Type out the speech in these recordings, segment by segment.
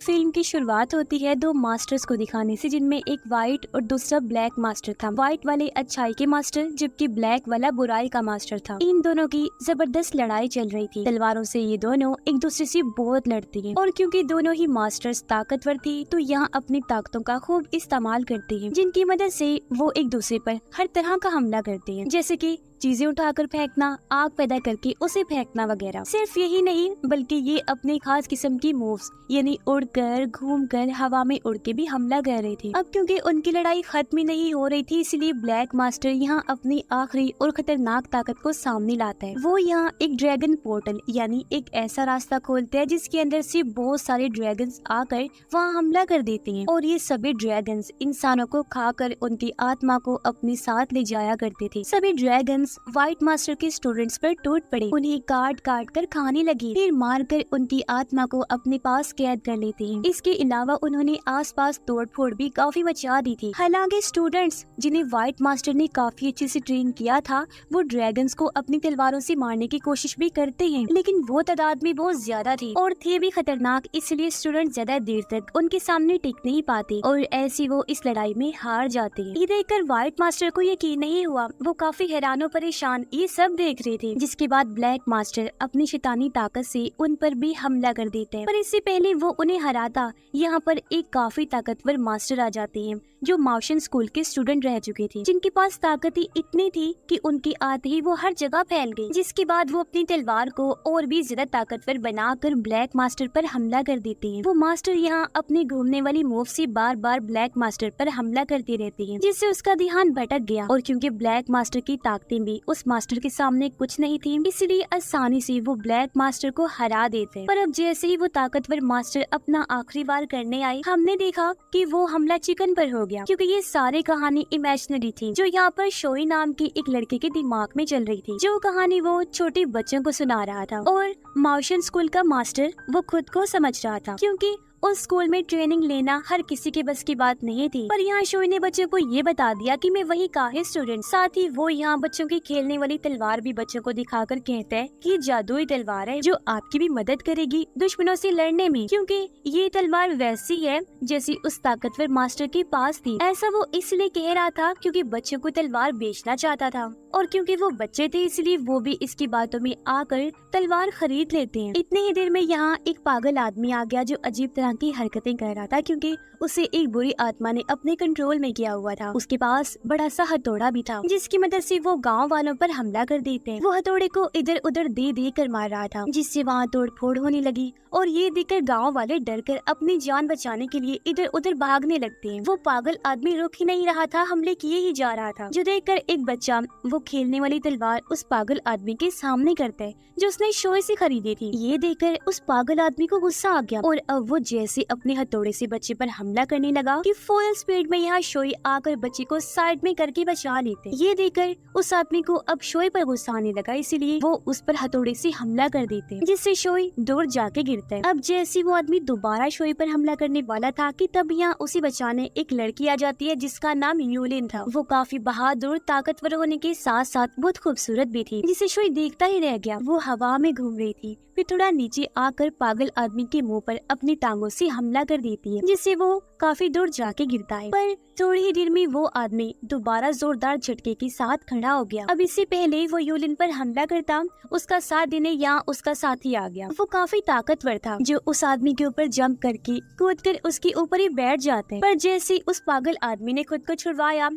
Film की शुरुआत होती है दो मास्टर्स को दिखाने से, जिनमें एक व्हाइट और दूसरा ब्लैक मास्टर था। व्हाइट वाले अच्छाई के मास्टर जबकि ब्लैक वाला बुराई का मास्टर था। इन दोनों की जबरदस्त लड़ाई चल रही थी। तलवारों से ये दोनों एक दूसरे से बहुत लड़ती हैं और क्योंकि दोनों ही मास्टर्स ताकतवर थी तो यहाँ अपनी ताकतों का खूब इस्तेमाल करती हैं, जिनकी मदद से वो एक दूसरे पर हर तरह का हमला करती हैं, जैसे कि चीजें उठाकर फेंकना, आग पैदा करके उसे फेंकना वगैरह। सिर्फ यही नहीं बल्कि ये अपने खास किस्म की मूव्स यानी उड़कर, घूमकर, हवा में उड़ के भी हमला कर रही थी। अब क्योंकि उनकी लड़ाई खत्म ही नहीं हो रही थी, इसलिए ब्लैक मास्टर यहाँ अपनी आखिरी और खतरनाक ताकत को सामने लाता है। वो यहाँ एक ड्रैगन पोर्टल यानी एक ऐसा रास्ता खोलते हैं जिसके अंदर से बहुत सारे ड्रैगन्स आकर वहाँ हमला कर देते हैं और ये सभी ड्रैगन्स इंसानों को खाकर उनकी आत्मा को अपने साथ ले जाया करते थे। सभी ड्रैगन्स व्हाइट मास्टर के स्टूडेंट्स पर टूट पड़े, उन्हें काट काट कर खाने लगी, फिर मारकर उनकी आत्मा को अपने पास कैद कर लेते हैं। इसके अलावा उन्होंने आसपास तोड़फोड़ भी काफी मचा दी थी। हालांकि स्टूडेंट्स जिन्हें व्हाइट मास्टर ने काफी अच्छे से ट्रेन किया था वो ड्रैगन्स को अपनी तलवारों से मारने की कोशिश भी करते हैं, लेकिन वो तादाद में बहुत ज्यादा थी और थे भी खतरनाक, इसलिए स्टूडेंट ज्यादा देर तक उनके सामने टिक नहीं पाते और ऐसी वो इस लड़ाई में हार जाते हैं। ये देखकर व्हाइट मास्टर को यकीन नहीं हुआ, वो काफी हैरान परेशान ये सब देख रहे थे। जिसके बाद ब्लैक मास्टर अपनी शैतानी ताकत से उन पर भी हमला कर देते हैं, पर इससे पहले वो उन्हें हराता यहाँ पर एक काफी ताकतवर मास्टर आ जाते हैं जो मार्शन स्कूल के स्टूडेंट रह चुके थे, जिनके पास ताकत ही इतनी थी कि उनकी आते ही वो हर जगह फैल गई। जिसके बाद वो अपनी तलवार को और भी ज्यादा ताकतवर बनाकर ब्लैक मास्टर पर हमला कर देते हैं। वो मास्टर यहाँ अपनी घूमने वाली मूव से बार बार ब्लैक मास्टर पर हमला करते रहते हैं, जिससे उसका ध्यान भटक गया और क्योंकि ब्लैक मास्टर की ताकतें भी उस मास्टर के सामने कुछ नहीं थी, इसलिए आसानी से वो ब्लैक मास्टर को हरा देते। पर अब जैसे ही वो ताकतवर मास्टर अपना आखिरी वार करने आए, हमने देखा कि वो हमला चिकन पर हो गया, क्योंकि ये सारी कहानी इमेजिनरी थी जो यहाँ पर शोई नाम की एक लड़के के दिमाग में चल रही थी, जो कहानी वो छोटे बच्चों को सुना रहा था। और मार्शन स्कूल का मास्टर वो खुद को समझ रहा था, क्योंकि उस स्कूल में ट्रेनिंग लेना हर किसी के बस की बात नहीं थी। पर यहाँ शोई ने बच्चों को ये बता दिया कि मैं वही का है स्टूडेंट। साथ ही वो यहाँ बच्चों की खेलने वाली तलवार भी बच्चों को दिखाकर कहता है कि जादुई तलवार है जो आपकी भी मदद करेगी दुश्मनों से लड़ने में, क्योंकि ये तलवार वैसी है जैसी उस ताकतवर मास्टर के पास थी। ऐसा वो इसलिए कह रहा था क्योंकि बच्चों को तलवार बेचना चाहता था और क्योंकि वो बच्चे थे इसलिए वो भी इसकी बातों में आकर तलवार खरीद लेते हैं। इतनी ही देर में यहाँ एक पागल आदमी आ गया जो अजीब तरह की हरकतें कर रहा था, क्योंकि उसे एक बुरी आत्मा ने अपने कंट्रोल में किया हुआ था। उसके पास बड़ा सा हथौड़ा भी था जिसकी मदद से वो गांव वालों पर हमला कर देते हैं। वो हथौड़े को इधर उधर दे दे कर मार रहा था, जिससे वहाँ तोड़ फोड़ होने लगी और ये देखकर गांव वाले डर कर अपनी जान बचाने के लिए इधर उधर भागने लगते हैं। वो पागल आदमी रुक ही नहीं रहा था, हमले किए ही जा रहा था, जो देखकर एक बच्चा वो खेलने वाली तलवार उस पागल आदमी के सामने करता है जो उसने शोए से खरीदी थी। ये देखकर उस पागल आदमी को गुस्सा आ गया और अब वो जैसे अपने हथौड़े से बच्चे पर हमला करने लगा कि फुल स्पीड में यहाँ शोई आकर बच्चे को साइड में करके बचा लेते। ये देखकर उस आदमी को अब शोई पर गुस्सा आने लगा, इसीलिए वो उस पर हथौड़े से हमला कर देते, जिससे शोई दूर जाके गिरता है। अब जैसे वो आदमी दोबारा शोई पर हमला करने वाला था कि तब यहाँ उसे बचाने एक लड़की आ जाती है जिसका नाम यूलिन था। वो काफी बहादुर, ताकतवर होने के साथ साथ बहुत खूबसूरत भी थी, जिसे शोई देखता ही रह गया। वो हवा में घूम रही थी, फिर थोड़ा नीचे आकर पागल आदमी के मुंह पर अपनी टांगों से हमला कर देती है, जिससे वो काफी दूर जाके गिरता है। पर थोड़ी ही देर में वो आदमी दोबारा जोरदार झटके के साथ खड़ा हो गया। अब इससे पहले वो यूलिन पर हमला करता, उसका साथ देने यहाँ उसका साथी आ गया। वो काफी ताकतवर था जो उस आदमी के ऊपर जंप करके कूद कर उसके ऊपर ही बैठ जाते हैं। पर जैसे उस पागल आदमी ने खुद को छुड़वाया,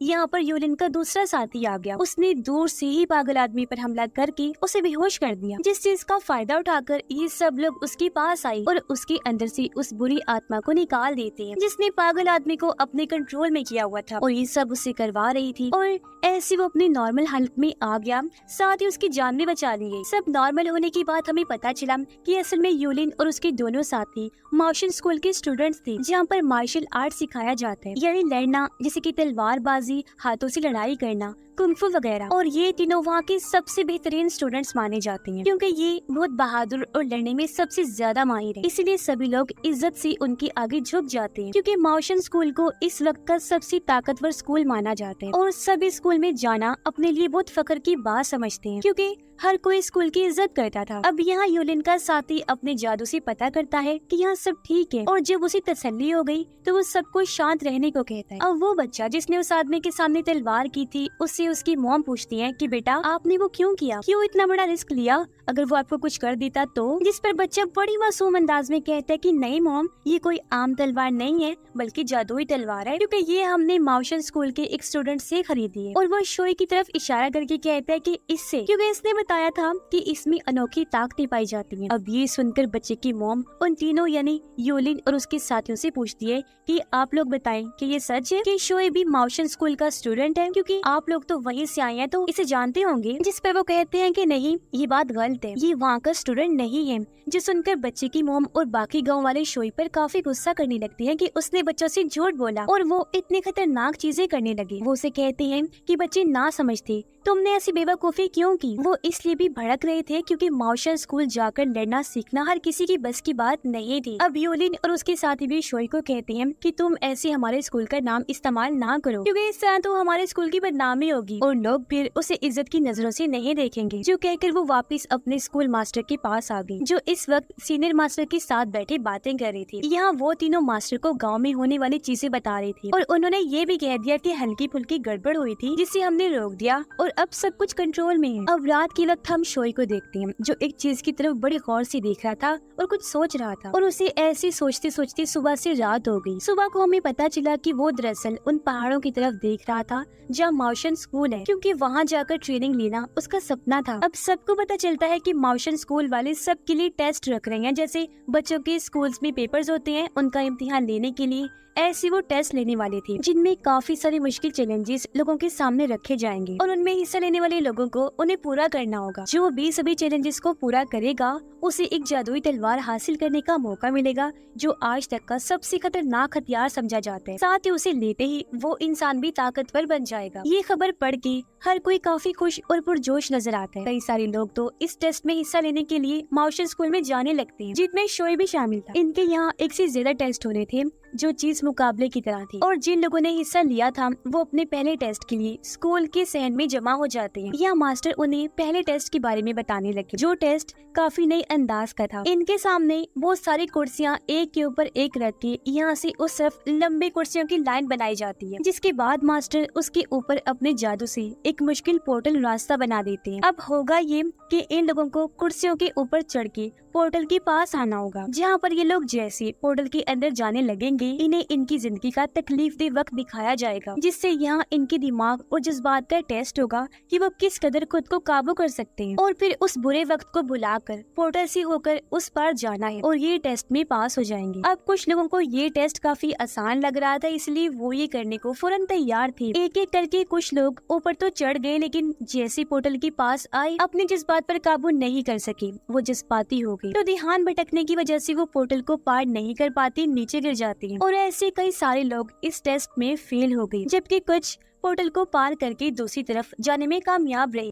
यहाँ पर यूलिन का दूसरा साथी आ गया। उसने दूर से ही पागल आदमी पर हमला करके उसे बेहोश कर दिया, जिस चीज का फायदा उठाकर ये सब लोग उसके पास आए और उसके अंदर से उस बुरी आत्मा को निकाल देते हैं जिसने पागल आदमी को अपने कंट्रोल में किया हुआ था और ये सब उसे करवा रही थी। और ऐसे वो अपनी नॉर्मल हालत में आ गया, साथ ही उसकी जान भी बचा ली गई। सब नॉर्मल होने के बाद हमें पता चला कि असल में यूलिन और उसके दोनों साथी मार्शल स्कूल के स्टूडेंट्स थे, जहाँ पर मार्शल आर्ट सिखाया जाता है, यानी लड़ना, जैसे कि तलवारबाजी, हाथों से लड़ाई करना, कुंफू वगैरह। और ये तीनों वहाँ के सबसे बेहतरीन स्टूडेंट्स माने जाते हैं, क्योंकि ये बहुत बहादुर और लड़ने में सबसे ज्यादा माहिर है। इसीलिए सभी लोग इज्जत से उनके आगे झुक जाते हैं, क्योंकि मार्शन स्कूल को इस वक्त का सबसे ताकतवर स्कूल माना जाता है और सभी स्कूल में जाना अपने लिए बहुत फख्र की बात समझते हैं, क्योंकि हर कोई स्कूल की इज्जत करता था। अब यहाँ यूलिन का साथी अपने जादू से पता करता है कि यहाँ सब ठीक है, और जब उसे तसल्ली हो गई तो वो सबको शांत रहने को कहता है। अब वो बच्चा जिसने उस आदमी के सामने तलवार की थी, उससे उसकी मॉम पूछती है कि बेटा आपने वो क्यों किया, क्यों इतना बड़ा रिस्क लिया, अगर वो आपको कुछ कर देता तो? जिस पर बच्चा बड़ी मासूम अंदाज में कहता है कि नहीं मॉम, ये कोई आम तलवार नहीं है बल्कि जादुई तलवार है, क्योंकि ये हमने माउशन स्कूल के एक स्टूडेंट से खरीदी है। और वो शोई की तरफ इशारा करके कहता है कि इससे, क्योंकि इसने बताया था कि इसमें अनोखी ताकतें पाई जाती हैं। अब ये सुनकर बच्चे की मॉम उन तीनों यानी यूलिन और उसके साथियों से पूछती है कि आप लोग बताएं कि ये सच है कि शोई भी माउशन स्कूल का स्टूडेंट है, क्योंकि आप लोग तो वहीं से आए हैं तो इसे जानते होंगे। जिस पर वो कहते हैं कि नहीं, ये बात गलत है, ये वहाँ का स्टूडेंट नहीं है। जो सुनकर बच्चे की मॉम और बाकी गांव वाले शोई पर काफी गुस्सा करने लगती हैं कि उसने बच्चों से झूठ बोला और वो इतनी खतरनाक चीजें करने लगे। वो उसे कहते हैं कि बच्चे ना समझते, तुमने ऐसी बेवकूफी क्यों की। वो इसलिए भी भड़क रहे थे क्योंकि माउशन स्कूल जाकर लड़ना सीखना हर किसी की बस की बात नहीं थी। अब यूलिन और उसके साथी भी शोई को कहते हैं कि तुम ऐसे हमारे स्कूल का नाम इस्तेमाल ना करो, क्योंकि इस तरह तो हमारे स्कूल की बदनामी होगी और लोग फिर उसे इज्जत की नजरों से नहीं देखेंगे। जो कहकर वो वापस अपने स्कूल मास्टर के पास आ गई, जो इस वक्त सीनियर मास्टर के साथ बैठे बातें कर रही थी। यहाँ वो तीनों मास्टर को गाँव में होने वाली चीजें बता रही थी और उन्होंने ये भी कह दिया कि हल्की फुल्की गड़बड़ हुई थी जिसे हमने रोक दिया और अब सब कुछ कंट्रोल में है। अब रात के वक्त हम शोई को देखते हैं जो एक चीज की तरफ बड़े गौर से देख रहा था और कुछ सोच रहा था, और उसे ऐसे सोचते सोचते सुबह से रात हो गई। सुबह को हमें पता चला कि वो दरअसल उन पहाड़ों की तरफ देख रहा था जहाँ माउशन स्कूल है, क्योंकि वहाँ जाकर ट्रेनिंग लेना उसका सपना था। अब सबको पता चलता है कि माउशन स्कूल वाले सबके लिए टेस्ट रख रहे हैं, जैसे बच्चों के स्कूल्स में पेपर्स होते हैं, उनका इम्तिहान लेने के लिए ऐसे वो टेस्ट लेने वाले थे, जिनमें काफी सारे मुश्किल चैलेंजेस लोगों के सामने रखे जाएंगे और उनमें हिस्सा लेने वाले लोगों को उन्हें पूरा करना होगा। जो भी सभी चैलेंजेस को पूरा करेगा उसे एक जादुई तलवार हासिल करने का मौका मिलेगा, जो आज तक का सबसे खतरनाक हथियार समझा जाता है। साथ ही उसे लेते ही वो इंसान भी ताकतवर बन जाएगा। ये खबर पढ़ के हर कोई काफी खुश और पुरजोश नजर आता है। कई सारे लोग तो इस टेस्ट में हिस्सा लेने के लिए माउशन स्कूल में जाने लगते हैं, जिनमें शोई भी शामिल था। इनके यहाँ एक से ज्यादा टेस्ट होने थे जो चीज मुकाबले की तरह थी, और जिन लोगों ने हिस्सा लिया था वो अपने पहले टेस्ट के लिए स्कूल के सहन में जमा हो जाते हैं। यहाँ मास्टर उन्हें पहले टेस्ट के बारे में बताने लगे, जो टेस्ट काफी नई अंदाज का था। इनके सामने बहुत सारी कुर्सियाँ एक के ऊपर एक रख के यहाँ से उस तरफ लंबी कुर्सियों की लाइन बनाई जाती है, जिसके बाद मास्टर उसके ऊपर अपने जादू से एक मुश्किल पोर्टल रास्ता बना देते हैं। अब होगा ये कि इन लोगों को कुर्सियों के ऊपर चढ़ के पोर्टल के पास आना होगा, जहाँ पर ये लोग जैसे पोर्टल के अंदर जाने लगेंगे इन्हें इनकी जिंदगी का तकलीफदेह वक्त दिखाया जाएगा, जिससे यहाँ इनके दिमाग और जज्बात का टेस्ट होगा कि वो किस कदर खुद को काबू कर सकते हैं, और फिर उस बुरे वक्त को बुलाकर पोर्टल से होकर उस पार जाना है और ये टेस्ट में पास हो जाएंगे। अब कुछ लोगों को ये टेस्ट काफी आसान लग रहा था, इसलिए वो ये करने को फौरन तैयार थे। एक एक करके कुछ लोग ऊपर तो चढ़ गए, लेकिन जैसे पोर्टल के पास आए अपने जज्बात पर काबू नहीं कर सके, वो जज्बाती हो गई, तो ध्यान भटकने की वजह से वो पोर्टल को पार नहीं कर पाती, नीचे गिर जाती हैं। और ऐसे कई सारे लोग इस टेस्ट में फेल हो गए, जबकि कुछ पोर्टल को पार करके दूसरी तरफ जाने में कामयाब रहे।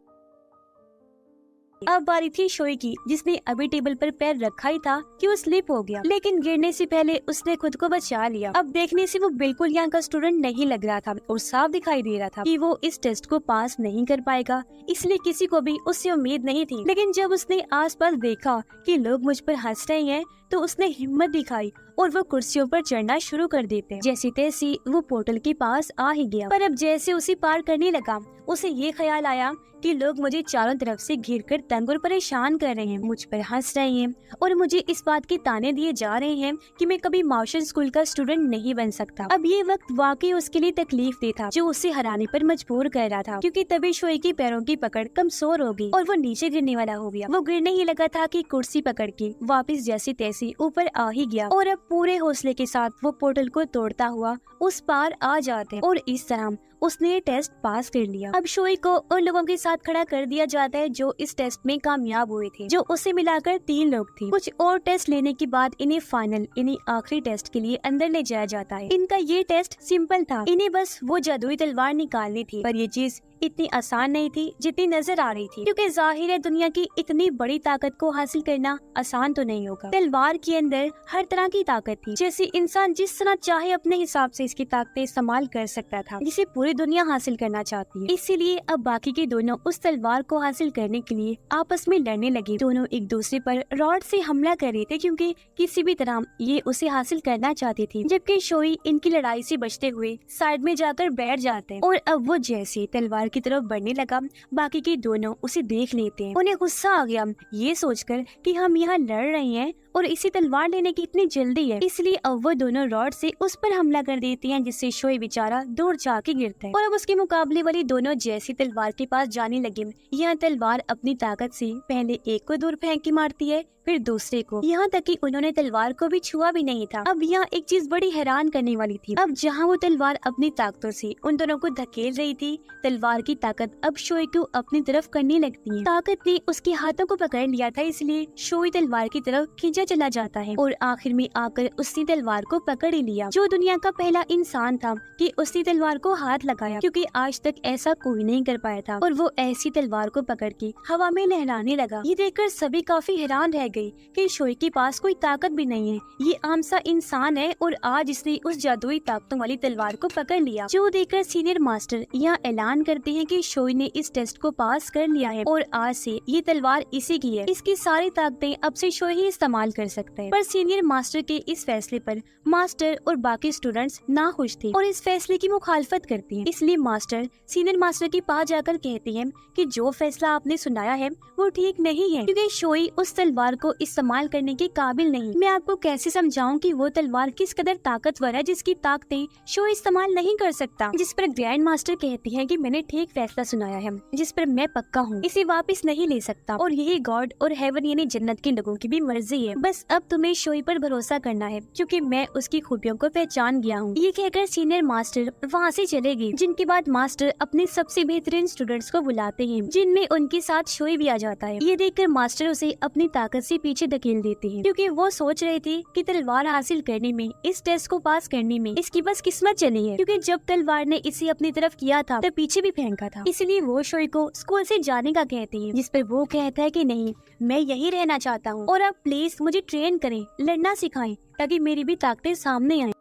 अब बारी थी शोई की, जिसने अभी टेबल पर पैर रखा ही था कि वो स्लिप हो गया, लेकिन गिरने से पहले उसने खुद को बचा लिया। अब देखने से वो बिल्कुल यहाँ का स्टूडेंट नहीं लग रहा था और साफ दिखाई दे रहा था कि वो इस टेस्ट को पास नहीं कर पाएगा, इसलिए किसी को भी उससे उम्मीद नहीं थी। लेकिन जब उसने आसपास देखा कि लोग मुझ पर हंस रहे हैं तो उसने हिम्मत दिखाई और वो कुर्सियों पर चढ़ना शुरू कर देते। जैसे तैसे वो पोर्टल के पास आ ही गया, पर अब जैसे उसे पार करने लगा उसे ये ख्याल आया कि लोग मुझे चारों तरफ से घिरकर तंग और परेशान कर रहे हैं, मुझ पर हंस रहे हैं और मुझे इस बात के ताने दिए जा रहे हैं कि मैं कभी माउशन स्कूल का स्टूडेंट नहीं बन सकता। अब ये वक्त वाकई उसके लिए तकलीफ दे था, जो उसे हराने पर मजबूर कर रहा था, क्योंकि तभी शोई की पैरों की पकड़ कमजोर हो गई और वो नीचे गिरने वाला हो गया। वो गिरने ही लगा था कि कुर्सी पकड़ के वापस जैसे तैसे ऊपर आ ही गया और अब पूरे हौसले के साथ वो पोर्टल को तोड़ता हुआ उस पार आ जाते और इस तरह उसने ये टेस्ट पास कर लिया। अब शोई को उन लोगों के साथ खड़ा कर दिया जाता है जो इस टेस्ट में कामयाब हुए थे, जो उसे मिलाकर 3 लोग थे। कुछ और टेस्ट लेने के बाद इन्हें फाइनल यानी आखिरी टेस्ट के लिए अंदर ले जाया जाता है। इनका ये टेस्ट सिंपल था, इन्हें बस वो जादुई तलवार निकालनी थी, पर ये चीज इतनी आसान नहीं थी जितनी नजर आ रही थी, क्योंकि जाहिर है दुनिया की इतनी बड़ी ताकत को हासिल करना आसान तो नहीं होगा। तलवार के अंदर हर तरह की ताकत थी, जैसे इंसान जिस तरह चाहे अपने हिसाब से इसकी ताकतें इस्तेमाल कर सकता था, जिसे पूरी दुनिया हासिल करना चाहती है। इसीलिए अब बाकी के दोनों उस तलवार को हासिल करने के लिए आपस में लड़ने लगे। दोनों एक दूसरे पर रॉड से हमला कर रहे थे, क्योंकि किसी भी तरह ये उसे हासिल करना चाहती थी। जबकि शोई इनकी लड़ाई से बचते हुए साइड में जाकर बैठ जाते हैं, और अब वो जैसे तलवार की तरफ बढ़ने लगा, बाकी के दोनों उसे देख लेते हैं। उन्हें गुस्सा आ गया ये सोचकर कि हम यहाँ लड़ रहे हैं और इसी तलवार लेने की इतनी जल्दी है, इसलिए अब वो दोनों रॉड से उस पर हमला कर देती हैं, जिससे शोई बेचारा दूर जाके गिरता है। और अब उसके मुकाबले वाली दोनों जैसी तलवार के पास जाने लगे, यह तलवार अपनी ताकत से पहले एक को दूर फेंक के मारती है, फिर दूसरे को, यहाँ तक कि उन्होंने तलवार को भी छुआ भी नहीं था। अब यहाँ एक चीज बड़ी हैरान करने वाली थी। अब जहाँ वो तलवार अपनी ताकतों से उन दोनों को धकेल रही थी, तलवार की ताकत अब शोई को अपनी तरफ करने लगती है। ताकत ने उसके हाथों को पकड़ लिया था, इसलिए शोई तलवार की तरफ खींचा चला जाता है और आखिर में आकर उसने तलवार को पकड़ ही लिया। जो दुनिया का पहला इंसान था कि उसने तलवार को हाथ लगाया, क्योंकि आज तक ऐसा कोई नहीं कर पाया था, और वो ऐसी तलवार को पकड़ के हवा में लहराने लगा। ये देखकर सभी काफी हैरान रह गए कि शोई के पास कोई ताकत भी नहीं है, ये आम सा इंसान है और आज इसने उस जादुई ताकतों वाली तलवार को पकड़ लिया। जो देखकर सीनियर मास्टर यहाँ ऐलान करते हैं कि शोई ने इस टेस्ट को पास कर लिया है और आज से ये तलवार इसी की है, इसकी सारी ताकतें अब से शोई ही इस्तेमाल कर सकता है। पर सीनियर मास्टर के इस फैसले पर मास्टर और बाकी स्टूडेंट्स नाखुश थे और इस फैसले की मुखालफत करती हैं। इसलिए मास्टर सीनियर मास्टर के पास जाकर कहते हैं कि जो फैसला आपने सुनाया है वो ठीक नहीं है, क्योंकि शोई उस तलवार को इस्तेमाल करने के काबिल नहीं। मैं आपको कैसे समझाऊं कि वो तलवार किस कदर ताकतवर है जिसकी ताकतें शोई इस्तेमाल नहीं कर सकता। जिस पर ग्रैंड मास्टर कहती है कि मैंने ठीक फैसला सुनाया है, जिस पर मैं पक्का हूँ, इसे वापस नहीं ले सकता, और यही गॉड और हेवन यानी जन्नत के लोगों की भी मर्जी है। बस अब तुम्हें शोई पर भरोसा करना है, क्योंकि मैं उसकी खूबियों को पहचान गया हूँ। ये कहकर सीनियर मास्टर वहाँ से चले गए, जिनके बाद मास्टर अपने सबसे बेहतरीन स्टूडेंट्स को बुलाते हैं, जिनमें उनके साथ शोई भी आ जाता है। ये देखकर मास्टर उसे अपनी ताकत से पीछे धकेल देते हैं, क्योंकि वो सोच रहे थे कि तलवार हासिल करने में, इस टेस्ट को पास करने में इसकी बस किस्मत चली है, क्योंकि जब तलवार ने इसे अपनी तरफ किया था तब पीछे भी फेंका था। इसलिए वो शोई को स्कूल से जाने का कहते हैं, जिस पर वो कहता है कि नहीं, मैं यही रहना चाहता हूँ और आप प्लीज मुझे ट्रेन करें, लड़ना सिखाएं, ताकि मेरी भी ताकतें सामने आए।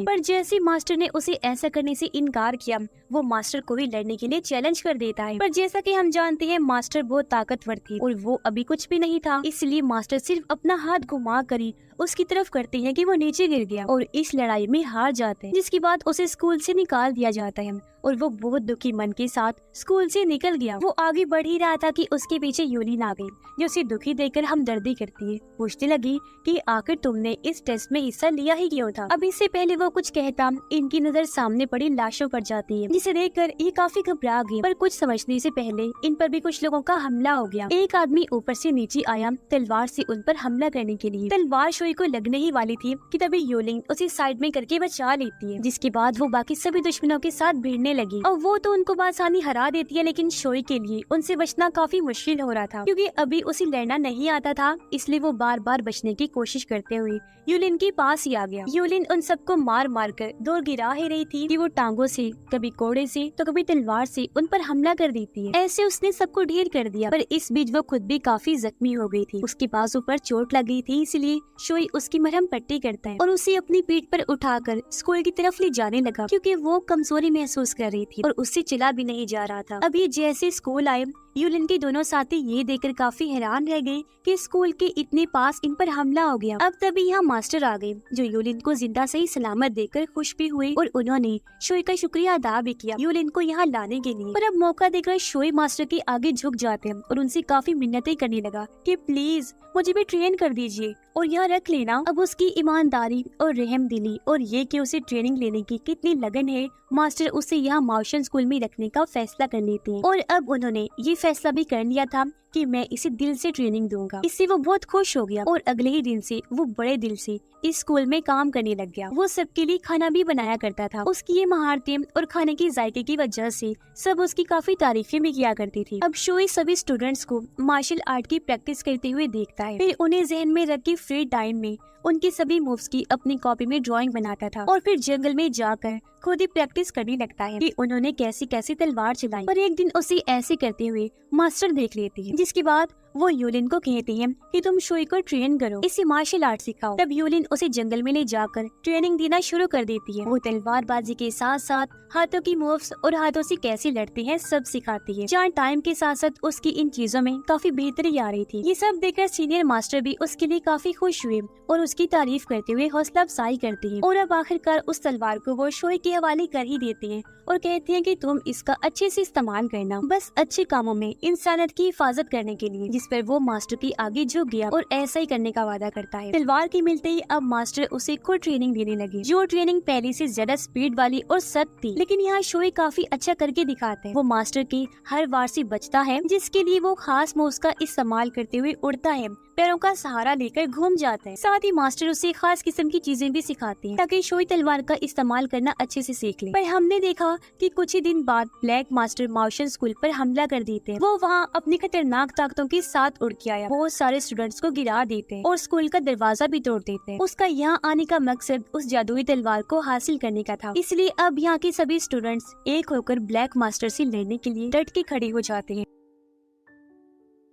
पर जैसे मास्टर ने उसे ऐसा करने से इनकार किया, वो मास्टर को भी लड़ने के लिए चैलेंज कर देता है। पर जैसा कि हम जानते हैं मास्टर बहुत ताकतवर थी और वो अभी कुछ भी नहीं था, इसलिए मास्टर सिर्फ अपना हाथ घुमा कर ही उसकी तरफ करते हैं कि वो नीचे गिर गया और इस लड़ाई में हार जाते हैं, जिसके बाद उसे स्कूल से निकाल दिया जाता है और वो बहुत दुखी मन के साथ स्कूल से निकल गया। वो आगे बढ़ ही रहा था कि उसके पीछे यूलिन आ गई, जो उसे दुखी देखकर हमदर्दी करती है। पूछने लगी कि आखिर तुमने इस टेस्ट में हिस्सा लिया ही क्यों था। अब इससे पहले वो कुछ कहता, इनकी नजर सामने पड़ी लाशों पर जाती है, जिसे देखकर ये काफी घबरा गई। पर कुछ समझने से पहले इन पर भी कुछ लोगों का हमला हो गया। एक आदमी ऊपर से नीचे आया तलवार से उन पर हमला करने के लिए। तलवार शोई को लगने ही वाली थी कि तभी यूलिन उसे साइड में करके बचा लेती है, जिसके बाद वो बाकी सभी दुश्मनों के साथ भिड़ने लगी और वो तो उनको बासानी हरा देती है। लेकिन शोई के लिए उनसे बचना काफी मुश्किल हो रहा था, क्योंकि अभी उसे लड़ना नहीं आता था, इसलिए वो बार बार बचने की कोशिश करते हुए यूलिन के पास ही आ गया। यूलिन उन सबको मार मार कर दूर गिरा ही रही थी कि वो टांगों से, कभी कोड़े से तो कभी तलवार से उन पर हमला कर देती है। ऐसे उसने सबको ढेर कर दिया, पर इस बीच वो खुद भी काफी जख्मी हो गई थी। उसके बाजू पर चोट लग गई थी, इसलिए शोई उसकी मरहम पट्टी करता है और उसे अपनी पीठ पर उठाकर स्कूल की तरफ ले जाने लगा, क्योंकि वो कमजोरी महसूस कर रही थी और उससे चला भी नहीं जा रहा था। अभी जैसे स्कूल आए, यूलिन के दोनों साथी ये देखकर काफी हैरान रह गए कि स्कूल के इतने पास इन पर हमला हो गया। अब तभी यहाँ मास्टर आ गए, जो यूलिन को जिंदा सही सलामत देखकर खुश भी हुए और उन्होंने शोई का शुक्रिया अदा भी किया यूलिन को यहाँ लाने के लिए। पर अब मौका देकर शोई मास्टर के आगे झुक जाते हैं और उनसे काफी मिन्नतें करने लगा कि प्लीज मुझे भी ट्रेन कर दीजिए और यहाँ रख लेना। अब उसकी ईमानदारी और रहम दिली और ये कि उसे ट्रेनिंग लेने की कितनी लगन है, मास्टर उसे यहाँ मार्शन स्कूल में रखने का फैसला कर लेते हैं। और अब उन्होंने ये फैसला भी कर लिया था कि मैं इसे दिल से ट्रेनिंग दूंगा। इससे वो बहुत खुश हो गया और अगले ही दिन से वो बड़े दिल से इस स्कूल में काम करने लग गया। वो सबके लिए खाना भी बनाया करता था। उसकी ये महारतें और खाने के जायके की वजह से सब उसकी काफी तारीफें भी किया करती थी। अब शोई सभी स्टूडेंट्स को मार्शल आर्ट की प्रैक्टिस करते हुए देखता है, फिर उन्हें जहन में रख के फ्री टाइम में उनकी सभी मूव्स की अपनी कॉपी में ड्राइंग बनाता था और फिर जंगल में जाकर खुद ही प्रैक्टिस करने लगता है कि उन्होंने कैसी कैसी तलवार चलाई। पर एक दिन उसे ऐसे करते हुए मास्टर देख लेती है, जिसके बाद वो यूलिन को कहती है कि तुम शोई को ट्रेन करो, इसे मार्शल आर्ट सिखाओ। तब यूलिन उसे जंगल में ले जाकर ट्रेनिंग देना शुरू कर देती है। वो तलवारबाजी के साथ साथ हाथों की मूव्स और हाथों से कैसे लड़ते हैं सब सिखाती है। जहाँ टाइम के साथ साथ उसकी इन चीजों में काफी बेहतरी आ रही थी। ये सब देखकर सीनियर मास्टर भी उसके लिए काफी खुश हुए और उसकी तारीफ करते हुए हौसला अफजाई करते हैं। और अब आखिरकार उस तलवार को वो शोई के हवाले कर ही देते हैं और कहते हैं कि तुम इसका अच्छे से इस्तेमाल करना, बस अच्छे कामों में इंसानियत की हिफाजत करने के लिए। जिस पर वो मास्टर की आगे झुक गया और ऐसा ही करने का वादा करता है। तलवार के मिलते ही अब मास्टर उसे खुद ट्रेनिंग देने लगे, जो ट्रेनिंग पहले से ज्यादा स्पीड वाली और सख्त थी। लेकिन यहाँ शोई काफी अच्छा करके दिखाते हैं। वो मास्टर की हर वार से बचता है, जिसके लिए वो खास मूव्स का इस्तेमाल करते हुए उड़ता है, पैरों का सहारा लेकर घूम जाता है। साथ ही मास्टर उसे खास किस्म की चीजें भी सिखाते हैं ताकि शोई तलवार का इस्तेमाल करना अच्छे से सीख ले। पर हमने देखा कि कुछ ही दिन बाद ब्लैक मास्टर मार्शल स्कूल पर हमला कर देते हैं। वो वहाँ अपनी खतरनाक ताकतों के साथ उड़ के आया, बहुत सारे स्टूडेंट्स को गिरा देते हैं और स्कूल का दरवाजा भी तोड़ देते हैं। उसका यहाँ आने का मकसद उस जादुई तलवार को हासिल करने का था। इसलिए अब यहाँ के सभी स्टूडेंट्स एक होकर ब्लैक मास्टर से लड़ने के लिए डट के खड़े हो जाते हैं।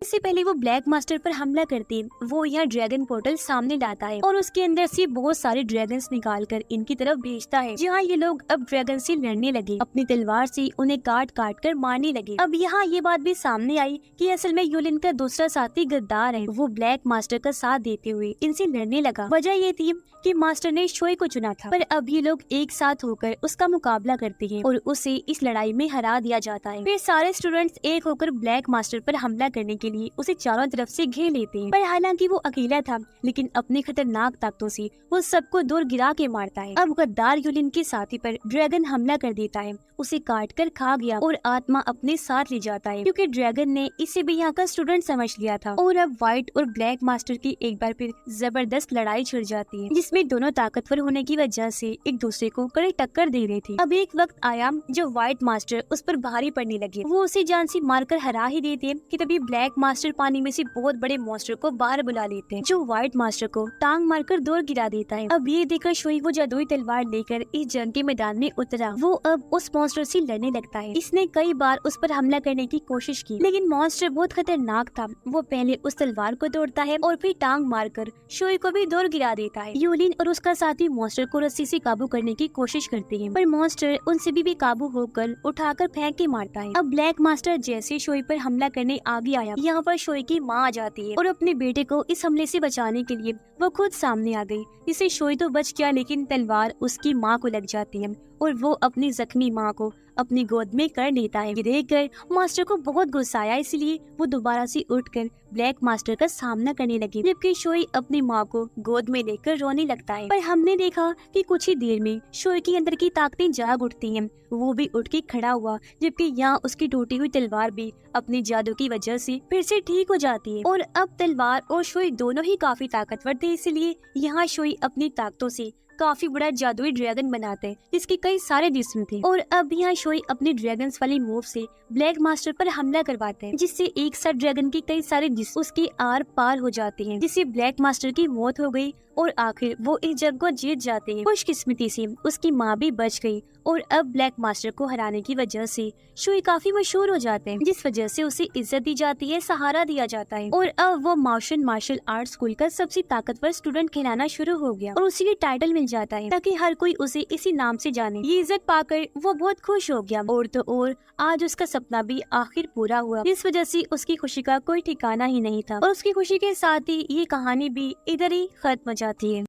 इससे पहले वो ब्लैक मास्टर पर हमला करते वो यहाँ ड्रैगन पोर्टल सामने लाता है और उसके अंदर से बहुत सारे ड्रैगन्स निकालकर इनकी तरफ भेजता है, जहाँ ये लोग अब ड्रैगन से लड़ने लगे, अपनी तलवार से उन्हें काट काट कर मारने लगे। अब यहाँ ये बात भी सामने आई कि असल में यूलिन का दूसरा साथी गद्दार है। वो ब्लैक मास्टर का साथ देते हुए इनसे लड़ने लगा। वजह ये थी कि मास्टर ने शोई को चुना था, पर अब ये लोग एक साथ होकर उसका मुकाबला करते हैं और उसे इस लड़ाई में हरा दिया जाता है। फिर सारे स्टूडेंट्स एक होकर ब्लैक मास्टर पर हमला करने के लिए उसे चारों तरफ से घेर लेते हैं। पर हालांकि वो अकेला था, लेकिन अपनी खतरनाक ताकतों से वो सबको दूर गिरा के मारता है। अब गद्दार यूलिन के साथी पर ड्रैगन हमला कर देता है, उसे काट कर खा गया और आत्मा अपने साथ ले जाता है, क्योंकि ड्रैगन ने इसे भी यहाँ का स्टूडेंट समझ लिया था। और अब व्हाइट और ब्लैक मास्टर की एक बार फिर जबरदस्त लड़ाई छिड़ जाती है, जिसमें दोनों ताकतवर होने की वजह से एक दूसरे को कड़ी टक्कर दे रही थी। अब एक वक्त आया जब व्हाइट मास्टर उस पर भारी पड़ने लगे। वो उसे जान से मारकर हरा ही देते कि तभी ब्लैक मास्टर पानी में से बहुत बड़े मॉन्स्टर को बाहर बुला लेते हैं, जो व्हाइट मास्टर को टांग मारकर दूर गिरा देता है। अब ये देखकर शोई वो जादुई तलवार लेकर इस जंग के मैदान में उतरा। वो अब उस मॉन्स्टर से लड़ने लगता है। इसने कई बार उस पर हमला करने की कोशिश की, लेकिन मॉन्स्टर बहुत खतरनाक था। वो पहले उस तलवार को तोड़ता है और फिर टांग मारकर शोई को भी दूर गिरा देता है। यूलिन और उसका साथी मॉन्स्टर को रस्सी से काबू करने की कोशिश करते हैं, पर मॉन्स्टर उनसे भी बेकाबू होकर उठाकर फेंक के मारता है। अब ब्लैक मास्टर जैसे शोई पर हमला करने आगे आया, यहाँ पर शोई की माँ आ जाती है और अपने बेटे को इस हमले से बचाने के लिए वो खुद सामने आ गई। इसे शोई तो बच गया, लेकिन तलवार उसकी माँ को लग जाती है और वो अपनी जख्मी माँ को अपनी गोद में कर लेता है। देखकर मास्टर को बहुत गुस्सा आया, इसलिए वो दोबारा से उठकर ब्लैक मास्टर का सामना करने लगी, जबकि शोई अपनी माँ को गोद में लेकर रोने लगता है। पर हमने देखा कि कुछ ही देर में शोई के अंदर की ताकतें जाग उठती हैं। वो भी उठ के खड़ा हुआ, जबकि यहाँ उसकी टूटी हुई तलवार भी अपनी जादू की वजह से फिर से ठीक हो जाती है। और अब तलवार और शोई दोनों ही काफी ताकतवर थे, इसलिए यहाँ शोई अपनी ताकतों से काफी बड़ा जादुई ड्रैगन बनाते हैं, जिसके कई सारे जिस्म थे। और अब यहाँ शोई अपनी ड्रैगन्स वाली मूव से ब्लैक मास्टर पर हमला करवाते हैं, जिससे एक साथ ड्रैगन के कई सारे जिस्म उसके आर पार हो जाते हैं, जिससे ब्लैक मास्टर की मौत हो गई और आखिर वो इस जंग को जीत जाते हैं। खुशकिस्मती से उसकी माँ भी बच गई और अब ब्लैक मास्टर को हराने की वजह से शोई काफी मशहूर हो जाते हैं, जिस वजह से उसे इज्जत दी जाती है, सहारा दिया जाता है। और अब वो मार्शल आर्ट स्कूल का सबसे ताकतवर स्टूडेंट कहलाना शुरू हो गया और उसी टाइटल मिल जाता है, ताकि हर कोई उसे इसी नाम से जाने। ये इज्जत पाकर वो बहुत खुश हो गया। और तो और आज उसका सपना भी आखिर पूरा हुआ, जिस वजह से उसकी खुशी का कोई ठिकाना ही नहीं था। और उसकी खुशी के साथ ही ये कहानी भी इधर ही खत्म हो जाती है।